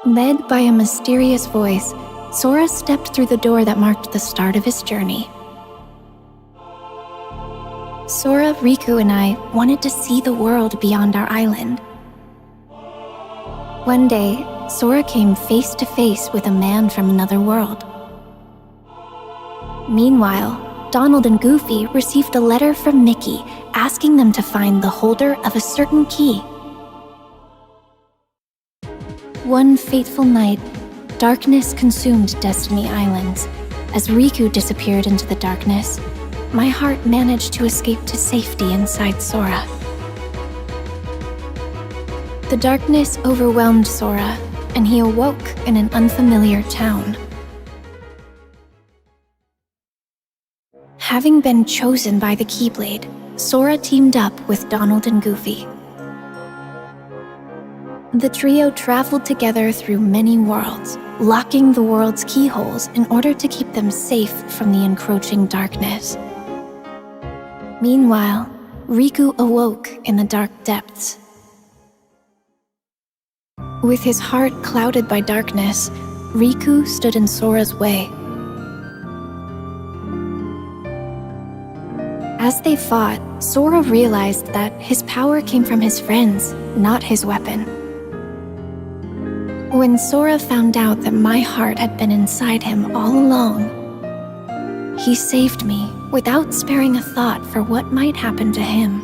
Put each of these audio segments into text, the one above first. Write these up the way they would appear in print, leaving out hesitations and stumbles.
Led by a mysterious voice, Sora stepped through the door that marked the start of his journey. Sora, Riku, and I wanted to see the world beyond our island. One day, Sora came face to face with a man from another world. Meanwhile, Donald and Goofy received a letter from Mickey asking them to find the holder of a certain key. One fateful night, darkness consumed Destiny Islands. As Riku disappeared into the darkness, my heart managed to escape to safety inside Sora. The darkness overwhelmed Sora, and he awoke in an unfamiliar town. Having been chosen by the Keyblade, Sora teamed up with Donald and Goofy. The trio traveled together through many worlds, locking the world's keyholes in order to keep them safe from the encroaching darkness. Meanwhile, Riku awoke in the dark depths. With his heart clouded by darkness, Riku stood in Sora's way. As they fought, Sora realized that his power came from his friends, not his weapon. When Sora found out that my heart had been inside him all along, he saved me without sparing a thought for what might happen to him.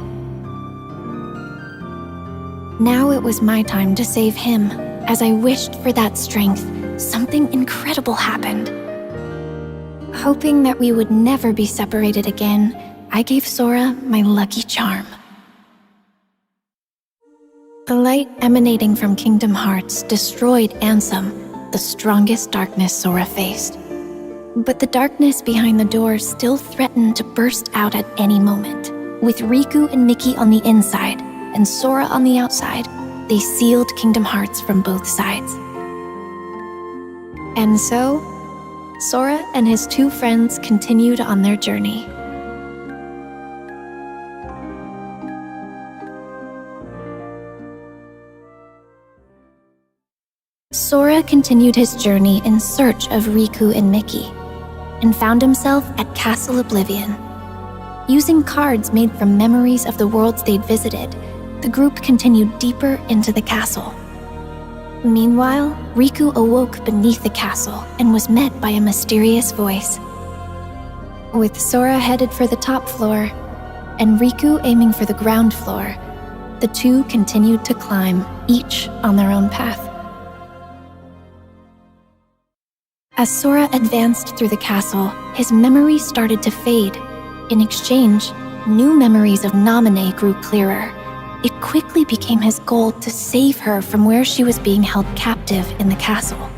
Now it was my time to save him. As I wished for that strength, something incredible happened. Hoping that we would never be separated again, I gave Sora my lucky charm. The light emanating from Kingdom Hearts destroyed Ansem, the strongest darkness Sora faced. But the darkness behind the door still threatened to burst out at any moment. With Riku and Mickey on the inside and Sora on the outside, they sealed Kingdom Hearts from both sides. And so, Sora and his two friends continued on their journey. Sora continued his journey in search of Riku and Mickey, and found himself at Castle Oblivion. Using cards made from memories of the worlds they'd visited, the group continued deeper into the castle. Meanwhile, Riku awoke beneath the castle and was met by a mysterious voice. With Sora headed for the top floor, and Riku aiming for the ground floor, the two continued to climb, each on their own path. As Sora advanced through the castle, his memories started to fade. In exchange, new memories of Naminé grew clearer. It quickly became his goal to save her from where she was being held captive in the castle.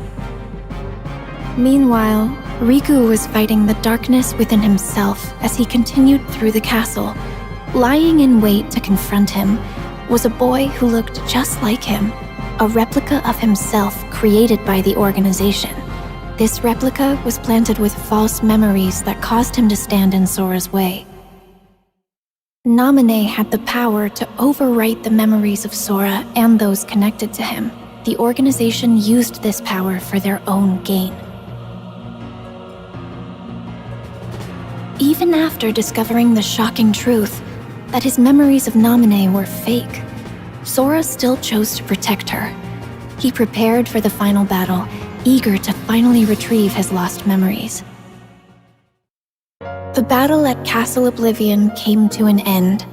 Meanwhile, Riku was fighting the darkness within himself as he continued through the castle. Lying in wait to confront him was a boy who looked just like him, a replica of himself created by the organization. This replica was planted with false memories that caused him to stand in Sora's way. Naminé had the power to overwrite the memories of Sora and those connected to him. The organization used this power for their own gain. Even after discovering the shocking truth that his memories of Naminé were fake, Sora still chose to protect her. He prepared for the final battle, eager to finally retrieve his lost memories. The battle at Castle Oblivion came to an end.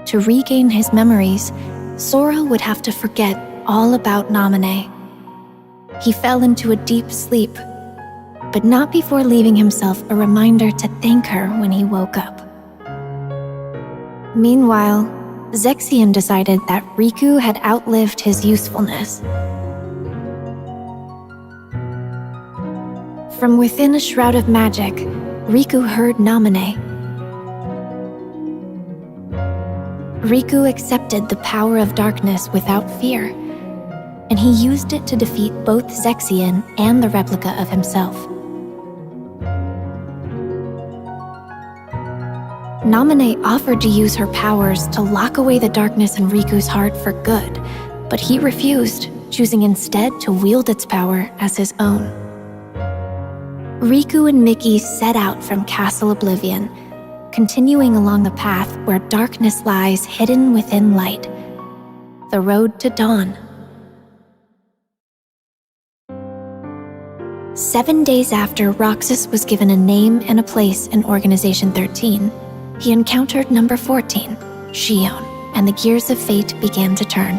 To regain his memories, Sora would have to forget all about Naminé. He fell into a deep sleep, but not before leaving himself a reminder to thank her when he woke up. Meanwhile, Zexion decided that Riku had outlived his usefulness. From within a shroud of magic, Riku heard Naminé. Riku accepted the power of darkness without fear, and he used it to defeat both Zexion and the replica of himself. Naminé offered to use her powers to lock away the darkness in Riku's heart for good, but he refused, choosing instead to wield its power as his own. Riku and Mickey set out from Castle Oblivion, continuing along the path where darkness lies hidden within light, the road to dawn. 7 days after Roxas was given a name and a place in Organization 13, he encountered number 14, Shion, and the gears of fate began to turn.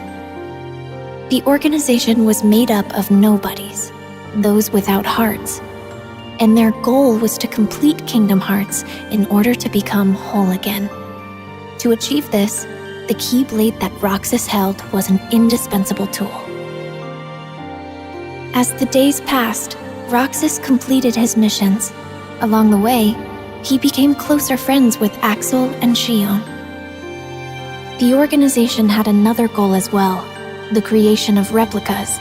The organization was made up of nobodies, those without hearts, and their goal was to complete Kingdom Hearts in order to become whole again. To achieve this, the Keyblade that Roxas held was an indispensable tool. As the days passed, Roxas completed his missions. Along the way, he became closer friends with Axel and Shion. The organization had another goal as well, the creation of replicas.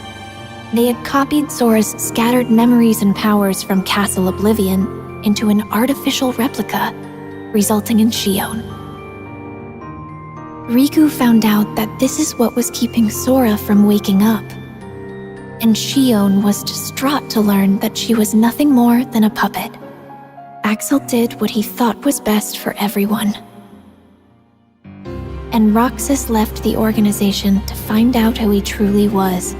They had copied Sora's scattered memories and powers from Castle Oblivion into an artificial replica, resulting in Shion. Riku found out that this is what was keeping Sora from waking up, and Shion was distraught to learn that she was nothing more than a puppet. Axel did what he thought was best for everyone. And Roxas left the organization to find out who he truly was.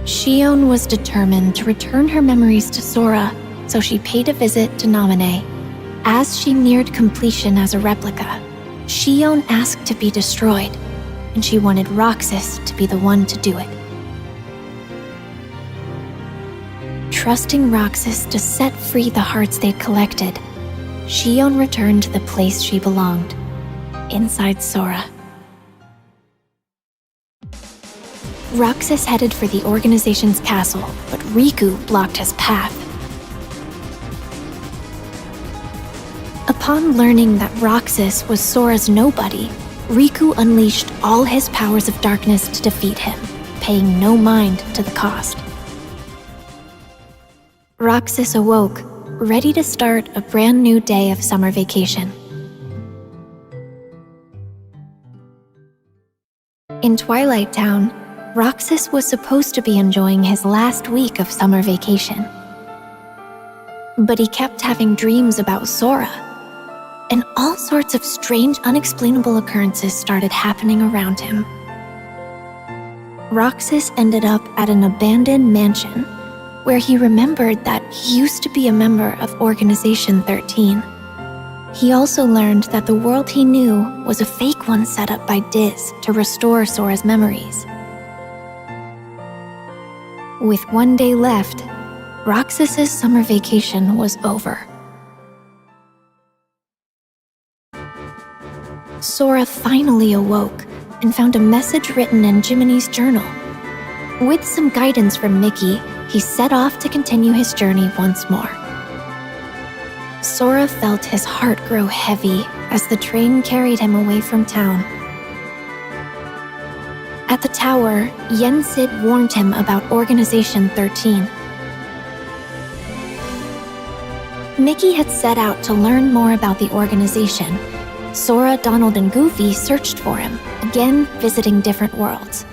Shion was determined to return her memories to Sora, so she paid a visit to Naminé. As she neared completion as a replica, Shion asked to be destroyed, and she wanted Roxas to be the one to do it. Trusting Roxas to set free the hearts they'd collected, Shion returned to the place she belonged, inside Sora. Roxas headed for the organization's castle, but Riku blocked his path. Upon learning that Roxas was Sora's nobody, Riku unleashed all his powers of darkness to defeat him, paying no mind to the cost. Roxas awoke, ready to start a brand new day of summer vacation. In Twilight Town, Roxas was supposed to be enjoying his last week of summer vacation. But he kept having dreams about Sora, and all sorts of strange, unexplainable occurrences started happening around him. Roxas ended up at an abandoned mansion, where he remembered that he used to be a member of Organization 13. He also learned that the world he knew was a fake one set up by Diz to restore Sora's memories. With 1 day left, Roxas's summer vacation was over. Sora finally awoke and found a message written in Jiminy's journal. With some guidance from Mickey, he set off to continue his journey once more. Sora felt his heart grow heavy as the train carried him away from town. At the tower, Yensid warned him about Organization 13. Mickey had set out to learn more about the organization. Sora, Donald, and Goofy searched for him, again visiting different worlds.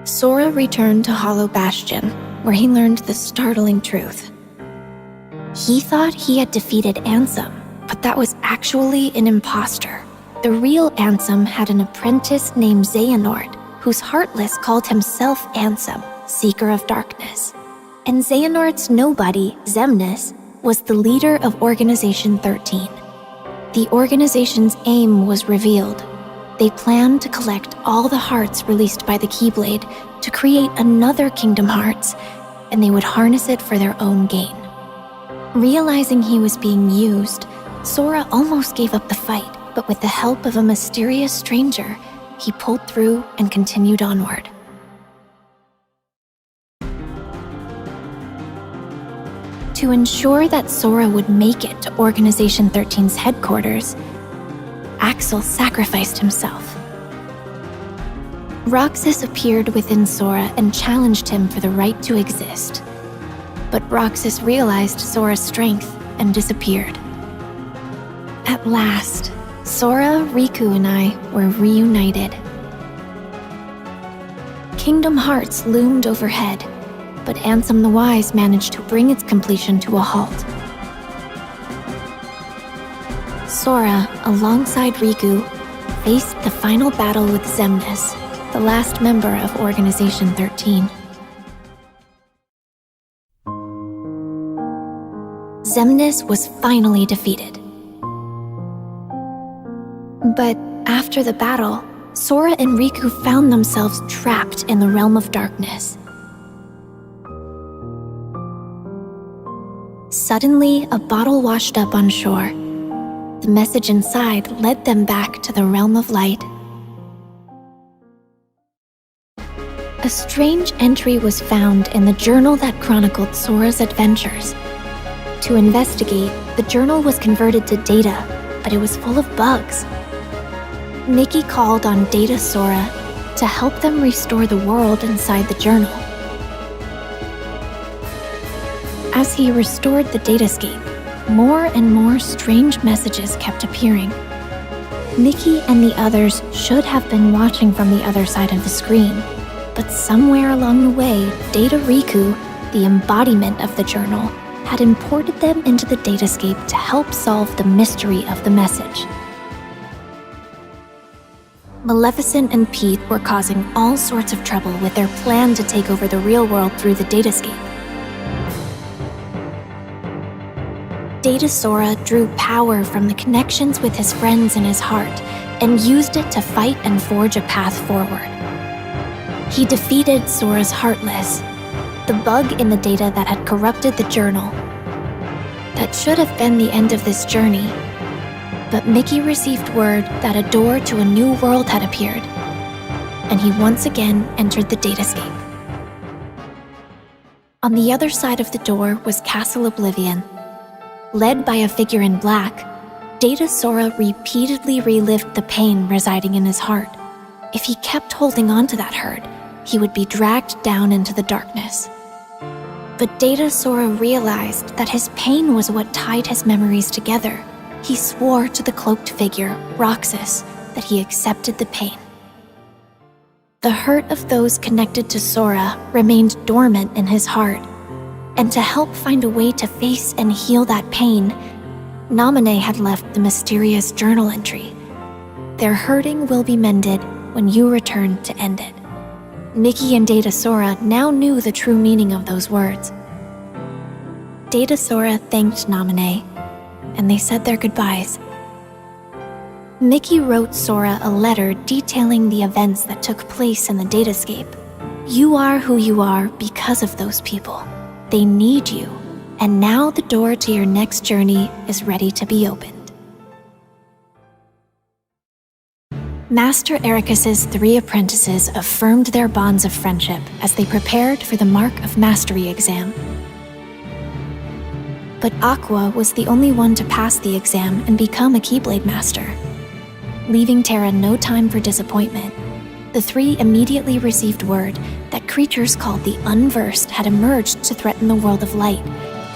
Sora returned to Hollow Bastion, where he learned the startling truth. He thought he had defeated Ansem, but that was actually an imposter. The real Ansem had an apprentice named Xehanort, whose Heartless called himself Ansem, Seeker of Darkness. And Xehanort's nobody, Xemnas, was the leader of Organization 13. The organization's aim was revealed. They planned to collect all the hearts released by the Keyblade to create another Kingdom Hearts, and they would harness it for their own gain. Realizing he was being used, Sora almost gave up the fight, but with the help of a mysterious stranger, he pulled through and continued onward. To ensure that Sora would make it to Organization 13's headquarters, Axel sacrificed himself. Roxas appeared within Sora and challenged him for the right to exist. But Roxas realized Sora's strength and disappeared. At last, Sora, Riku, and I were reunited. Kingdom Hearts loomed overhead, but Ansem the Wise managed to bring its completion to a halt. Sora, alongside Riku, faced the final battle with Xemnas, the last member of Organization 13. Xemnas was finally defeated. But after the battle, Sora and Riku found themselves trapped in the realm of darkness. Suddenly, a bottle washed up on shore. The message inside led them back to the realm of light. A strange entry was found in the journal that chronicled Sora's adventures. To investigate, the journal was converted to data, but it was full of bugs. Mickey called on Data Sora to help them restore the world inside the journal. As he restored the datascape, more and more strange messages kept appearing. Mickey and the others should have been watching from the other side of the screen, but somewhere along the way, Data Riku, the embodiment of the journal, had imported them into the datascape to help solve the mystery of the message. Maleficent and Pete were causing all sorts of trouble with their plan to take over the real world through the datascape. Data Sora drew power from the connections with his friends in his heart and used it to fight and forge a path forward. He defeated Sora's Heartless, the bug in the data that had corrupted the journal. That should have been the end of this journey, but Mickey received word that a door to a new world had appeared, and he once again entered the datascape. On the other side of the door was Castle Oblivion. Led by a figure in black, Data Sora repeatedly relived the pain residing in his heart. If he kept holding on to that hurt, he would be dragged down into the darkness. But Data Sora realized that his pain was what tied his memories together. He swore to the cloaked figure, Roxas, that he accepted the pain. The hurt of those connected to Sora remained dormant in his heart, and to help find a way to face and heal that pain, Naminé had left the mysterious journal entry. Their hurting will be mended when you return to end it. Mickey and Data Sora now knew the true meaning of those words. Data Sora thanked Naminé, and they said their goodbyes. Mickey wrote Sora a letter detailing the events that took place in the datascape. You are who you are because of those people. They need you, and now the door to your next journey is ready to be opened. Master Ericus's 3 apprentices affirmed their bonds of friendship as they prepared for the Mark of Mastery exam. But Aqua was the only one to pass the exam and become a Keyblade Master. Leaving Terra no time for disappointment, the 3 immediately received word that creatures called the Unversed had emerged to threaten the world of light,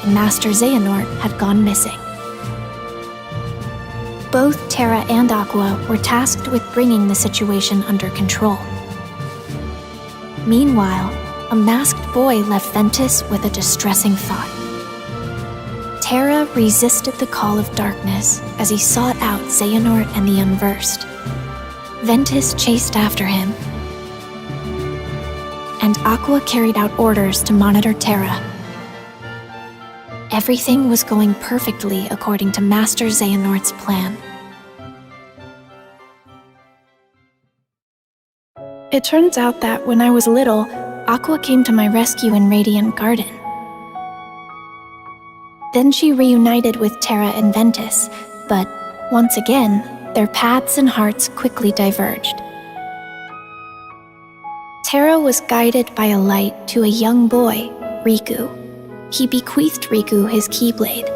and Master Xehanort had gone missing. Both Terra and Aqua were tasked with bringing the situation under control. Meanwhile, a masked boy left Ventus with a distressing thought. Terra resisted the call of darkness as he sought out Xehanort and the Unversed. Ventus chased after him, and Aqua carried out orders to monitor Terra. Everything was going perfectly according to Master Xehanort's plan. It turns out that when I was little, Aqua came to my rescue in Radiant Garden. Then she reunited with Terra and Ventus, but once again, their paths and hearts quickly diverged. Terra was guided by a light to a young boy, Riku. He bequeathed Riku his Keyblade.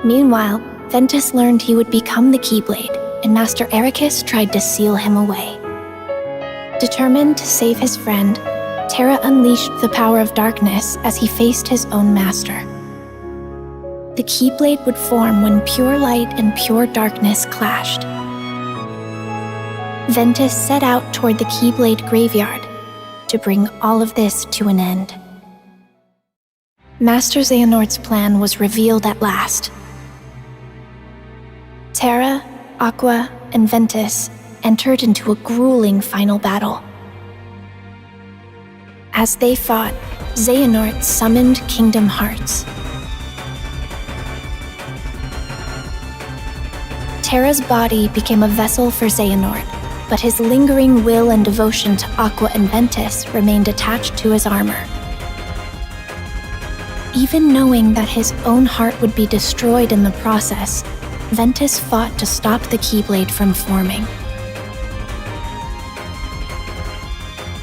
Meanwhile, Ventus learned he would become the Keyblade, and Master Ericus tried to seal him away. Determined to save his friend, Terra unleashed the power of darkness as he faced his own master. the Keyblade would form when pure light and pure darkness clashed. Ventus set out toward the Keyblade graveyard to bring all of this to an end. Master Xehanort's plan was revealed at last. Terra, Aqua, and Ventus entered into a grueling final battle. As they fought, Xehanort summoned Kingdom Hearts. Terra's body became a vessel for Xehanort, but his lingering will and devotion to Aqua and Ventus remained attached to his armor. Even knowing that his own heart would be destroyed in the process, Ventus fought to stop the Keyblade from forming.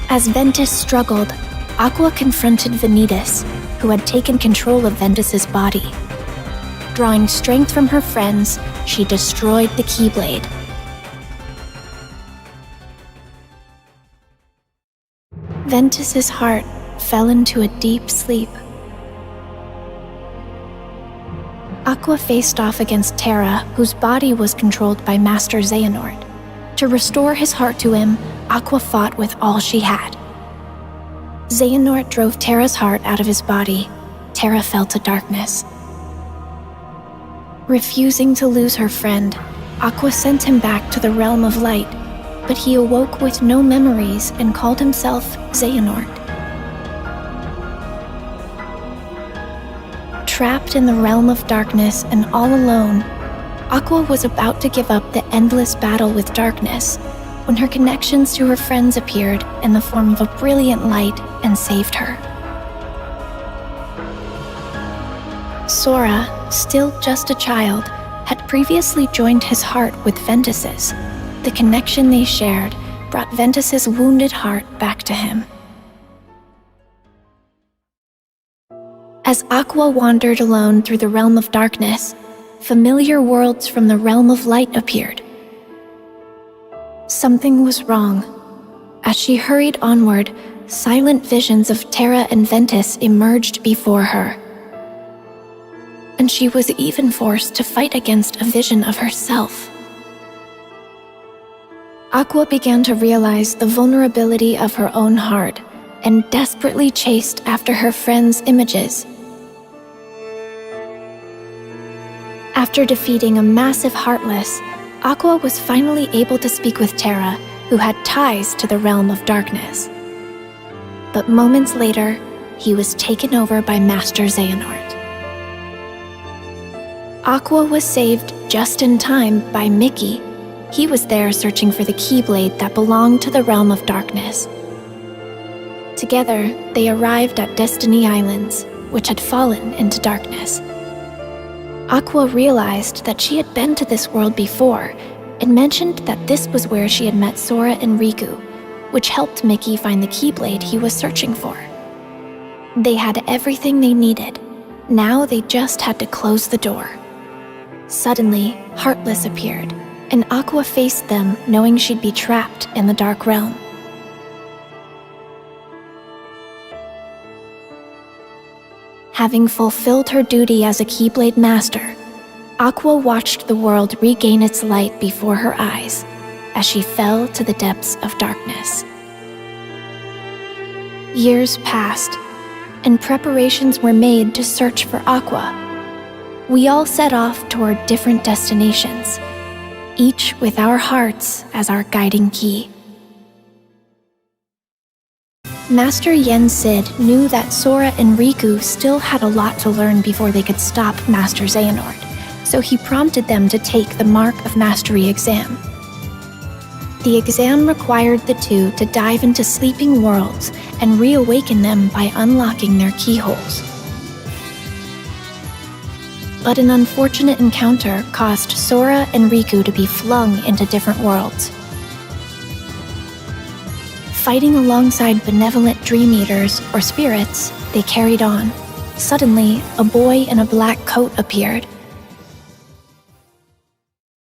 As Ventus struggled, Aqua confronted Vanitas, who had taken control of Ventus's body. Drawing strength from her friends, she destroyed the Keyblade. Ventus's heart fell into a deep sleep. Aqua faced off against Terra, whose body was controlled by Master Xehanort. To restore his heart to him, Aqua fought with all she had. Xehanort drove Terra's heart out of his body. Terra fell to darkness. Refusing to lose her friend, Aqua sent him back to the realm of light, but he awoke with no memories and called himself Xehanort. Trapped in the realm of darkness and all alone, Aqua was about to give up the endless battle with darkness when her connections to her friends appeared in the form of a brilliant light and saved her. Sora, still just a child, had previously joined his heart with Ventus's. The connection they shared brought Ventus's wounded heart back to him. As Aqua wandered alone through the realm of darkness, familiar worlds from the realm of light appeared. Something was wrong. As she hurried onward, silent visions of Terra and Ventus emerged before her. And she was even forced to fight against a vision of herself. Aqua began to realize the vulnerability of her own heart and desperately chased after her friends' images. After defeating a massive Heartless, Aqua was finally able to speak with Terra, who had ties to the realm of darkness. But moments later, he was taken over by Master Xehanort. Aqua was saved just in time by Mickey. He was there searching for the Keyblade that belonged to the realm of darkness. Together, they arrived at Destiny Islands, which had fallen into darkness. Aqua realized that she had been to this world before and mentioned that this was where she had met Sora and Riku, which helped Mickey find the Keyblade he was searching for. They had everything they needed. Now they just had to close the door. Suddenly, Heartless appeared, and Aqua faced them knowing she'd be trapped in the Dark Realm. Having fulfilled her duty as a Keyblade Master, Aqua watched the world regain its light before her eyes as she fell to the depths of darkness. Years passed, and preparations were made to search for Aqua. We all set off toward different destinations, each with our hearts as our guiding key. Master Yen Sid knew that Sora and Riku still had a lot to learn before they could stop Master Xehanort, so he prompted them to take the Mark of Mastery exam. The exam required the two to dive into sleeping worlds and reawaken them by unlocking their keyholes. But an unfortunate encounter caused Sora and Riku to be flung into different worlds. Fighting alongside benevolent Dream Eaters, or spirits, they carried on. Suddenly, a boy in a black coat appeared.